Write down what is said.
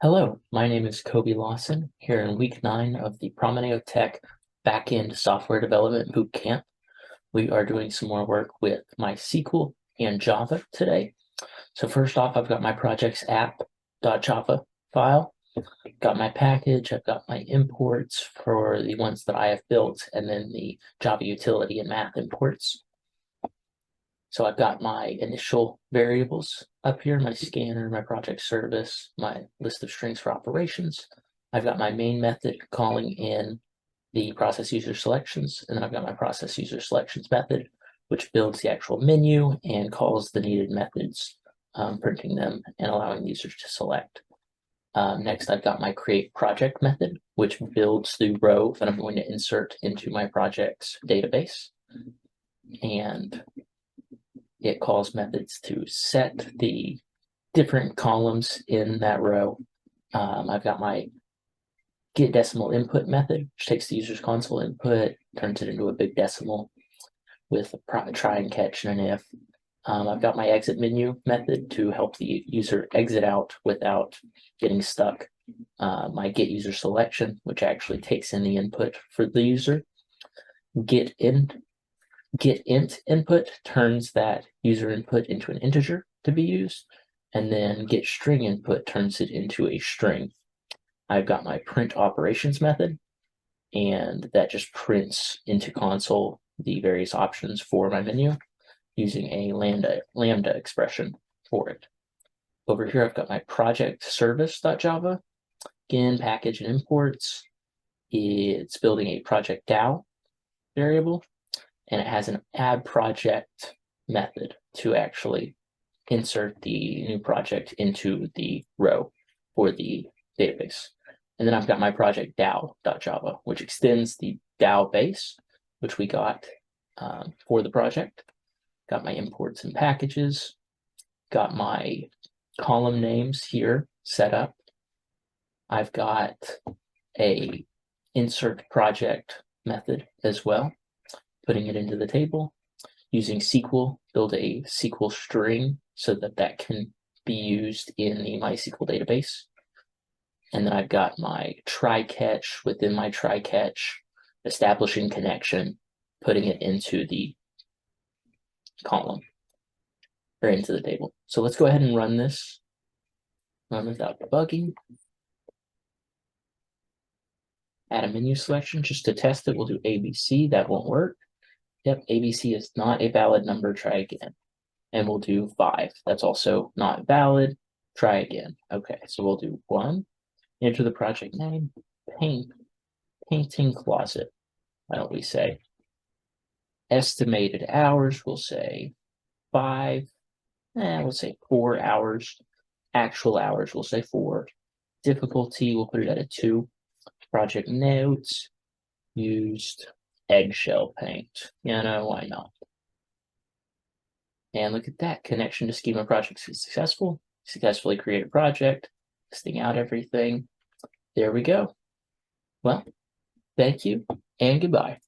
Hello, my name is Kobe Lawson here in week 9 of the Promineo Tech Backend Software Development Bootcamp. We are doing some more work with MySQL and Java today. So first off, I've got my project's app.java file, got my package, I've got my imports for the ones that I have built, and then the Java utility and math imports. So I've got my initial variables up here, my scanner, my project service, my list of strings for operations. I've got my main method calling in the process user selections, and then I've got my process user selections method, which builds the actual menu and calls the needed methods, printing them and allowing the users to select. Next, I've got my create project method, which builds the row that I'm going to insert into my project's database. And it calls methods to set the different columns in that row. I've got my get decimal input method, which takes the user's console input, turns it into a big decimal with a try and catch and an if. I've got my exit menu method to help the user exit out without getting stuck. My get user selection, which actually takes in the input for the user. Get int input turns that user input into an integer to be used, and then get string input turns it into a string. I've got my print operations method, and that just prints into console the various options for my menu using a lambda expression for it. Over here, I've got my project service.java. Again, package and imports. It's building a project DAO variable, and it has an add project method to actually insert the new project into the row for the database. And then I've got my project DAO.java, which extends the DAO base, which we got for the project. Got my imports and packages, got my column names here set up. I've got a insert project method as well, putting it into the table. Using SQL, build a SQL string so that that can be used in the MySQL database. And then I've got my try catch within my try catch, establishing connection, putting it into the column or into the table. So let's go ahead and run this. Run without debugging. Add a menu selection just to test it. We'll do ABC. That won't work. Yep, ABC is not a valid number. Try again. And we'll do 5. That's also not valid. Try again. Okay, so we'll do 1. Enter the project name. Painting closet. Why don't we say estimated hours? We'll say 5. We'll say 4 hours. Actual hours, we'll say 4. Difficulty, we'll put it at a 2. Project notes, used eggshell paint. Why not? And look at that, connection to schema projects is successful. Successfully create a project, listing out everything. There we go. Well, thank you and goodbye.